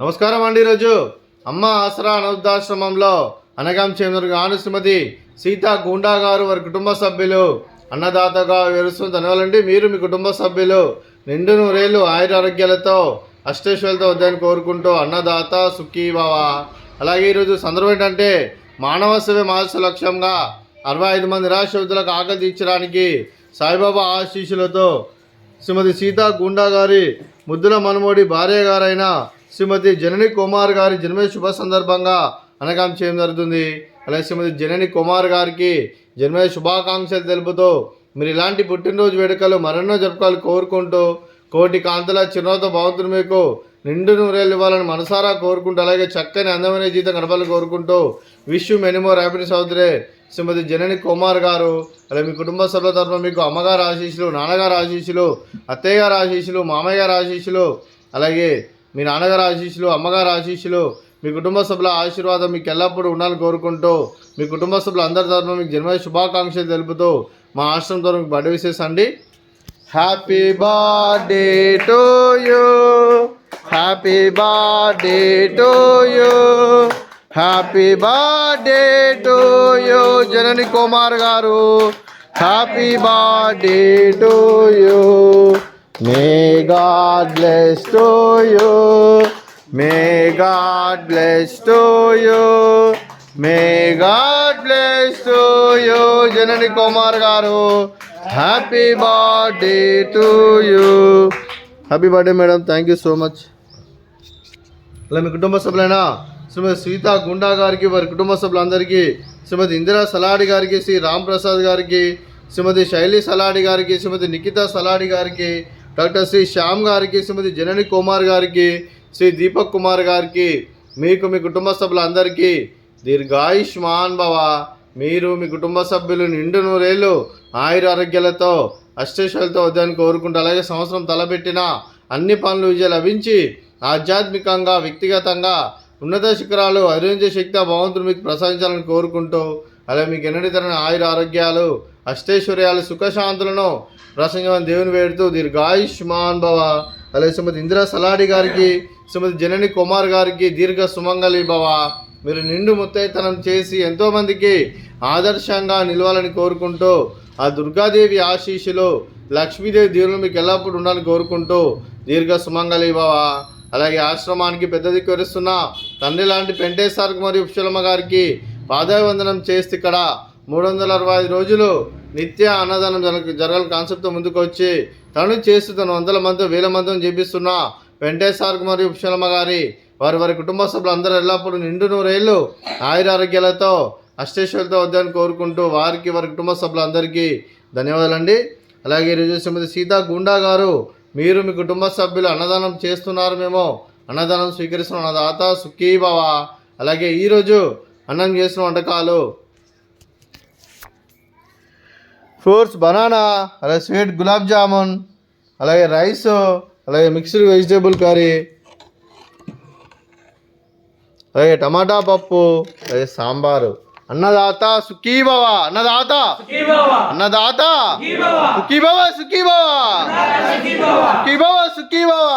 నమస్కారం అండి. ఈరోజు అమ్మ ఆసరా అనాథాశ్రమంలో అనగాం చేమగాను శ్రీమతి సీతా గుండా గారు వారి కుటుంబ సభ్యులు అన్నదాతగా వివరిస్తుంది. ధన్యవాదాలండి. మీరు మీ కుటుంబ సభ్యులు నిండు నూరేళ్ళు ఆయురారోగ్యాలతో అష్టేశ్వరులతో వద్దని కోరుకుంటూ అన్నదాత సుఖీభవ. అలాగే ఈరోజు సందర్భం ఏంటంటే మానవ సేవ మానస లక్ష్యంగా 65 మంది నిరాశ్రతులకు ఆకలి తీర్చడానికి సాయిబాబా ఆశీస్సులతో శ్రీమతి సీతా గుండా గారి ముద్దుల మనుమోడి భార్య గారైన శ్రీమతి జనని కుమార్ గారి జన్మ శుభ సందర్భంగా అనగాం చేయడం జరుగుతుంది. అలాగే శ్రీమతి జనని కుమార్ గారికి జన్మ శుభాకాంక్షలు తెలుపుతూ మీరు ఇలాంటి పుట్టినరోజు వేడుకలు మరెన్నో జరుపుకోవాలి కోరుకుంటూ కోటి కాంతుల చిరునవ్వుతో భగవంతుడు మీకు నిండు నూరేళ్ళు ఇవ్వాలని మనసారా కోరుకుంటూ అలాగే చక్కని అందమైన జీవితం గడపాలని కోరుకుంటూ wish you many more happiness అవుతురే శ్రీమతి జనని కుమార్ గారు. అలాగే మీ కుటుంబ సభ్యుల తరఫున మీకు అమ్మగారు ఆశీస్సులు, నాన్నగారు ఆశీస్సులు, అత్తయ్య గారు ఆశీస్సులు, మామయ్య గారు ఆశీస్సులు, అలాగే మీ నాన్నగారు ఆశీస్సులు, అమ్మగారు ఆశీస్సులు, మీ కుటుంబ సభ్యుల ఆశీర్వాదం మీకు ఎల్లప్పుడూ ఉండాలని కోరుకుంటూ మీ కుటుంబ సభ్యులు అందరి తరఫున మీకు జన్మ శుభాకాంక్షలు తెలుపుతూ మా ఆశ్రమం తరఫున మీకు బర్త్డే విషెస్ అండి. Happy birthday to you, happy birthday to you, happy birthday to you Janani Kumar గారు. Happy birthday to you. May God bless to you. May God bless to you. May God bless to you జనని కుమార్ గారు. Happy birthday to you. Happy birthday madam. Thank you so much. అలా మీ కుటుంబ సభ్యులైన శ్రీమతి సీతా గుండా గారికి వారి కుటుంబ సభ్యులందరికీ, శ్రీమతి ఇందిరా సలాడి గారికి, శ్రీ రామ్ ప్రసాద్ గారికి, శ్రీమతి శైలి సలాడి గారికి, శ్రీమతి నిఖితా సలాడి గారికి, డాక్టర్ శ్రీ శ్యామ్ గారికి, శ్రీమతి జనని కుమార్ గారికి, శ్రీ దీపక్ కుమార్ గారికి, మీకు మీ కుటుంబ సభ్యులందరికీ దీర్ఘాయుష్మాన్ భవ. మీరు మీ కుటుంబ సభ్యులు నిండు నూరేళ్ళు ఆయురారోగ్యాలతో అష్టేశ్వరులతో వద్దని కోరుకుంటూ అలాగే సంవత్సరం తలపెట్టిన అన్ని పనులు విజయం లభించి ఆధ్యాత్మికంగా వ్యక్తిగతంగా ఉన్నత శిఖరాలు అధిరోహించే శక్తి భగవంతుడు మీకు ప్రసాదించాలని కోరుకుంటూ అలాగే మీకు ఎన్నటి తరని ఆయుర ఆరోగ్యాలు అష్టైశ్వర్యాలు సుఖశాంతులను ప్రసంగమని దేవుని వేడుతూ దీర్ఘాయుష్మాన్ భవ. అలాగే శ్రీమతి ఇందిరా సలాడి గారికి, శ్రీమతి జనని కుమార్ గారికి దీర్ఘ సుమంగళి భవ. మీరు నిండు ముత్తైతనం చేసి ఎంతోమందికి ఆదర్శంగా నిలవాలని కోరుకుంటూ ఆ దుర్గాదేవి ఆశీస్సులు లక్ష్మీదేవి దేవులు మీకు ఎల్లప్పుడూ ఉండాలని కోరుకుంటూ దీర్ఘ సుమంగళి భవ. అలాగే ఆశ్రమానికి పెద్ద దిక్కు వరిస్తున్న తండ్రి లాంటి పెంటేశ్వరకు మరియు ఉప్షలమ్మ గారికి పాదాభివందనం చేస్తే ఇక్కడ 365 రోజులు నిత్య అన్నదానం జరగాలి కాన్సెప్ట్తో ముందుకు వచ్చి తను చేస్తూ తను 100 మంది 1000 మందిని చేపిస్తున్న వెంకటేశ్వరకు మరియు ఉప్షలమ్మ గారి వారి కుటుంబ సభ్యులు అందరూ ఎల్లప్పుడూ నిండు నూరేళ్ళు ఆయురారోగ్యాలతో అష్టేశ్వరులతో వద్దని కోరుకుంటూ వారికి వారి కుటుంబ సభ్యులందరికీ ధన్యవాదాలండి. అలాగే ఈరోజు శ్రీమతి సీతా గుండా గారు, మీరు మీ కుటుంబ సభ్యులు అన్నదానం చేస్తున్నారు, మేము అన్నదానం స్వీకరిస్తున్న అన్నదాత సుఖీభవ. అలాగే ఈరోజు అన్నం చేసిన వంటకాలు ఫ్రూట్స్ బనానా, అలాగే స్వీట్ గులాబ్ జామున్, అలాగే రైస్, అలాగే మిక్స్డ్ వెజిటేబుల్ కర్రీ, అలాగే టమాటా పప్పు, అలాగే సాంబారు. అన్నదాత సుఖీభవ, అన్నదాత అన్నదాత సుఖీభవ, సుఖీభవ సుఖీభవ సుఖీభవ.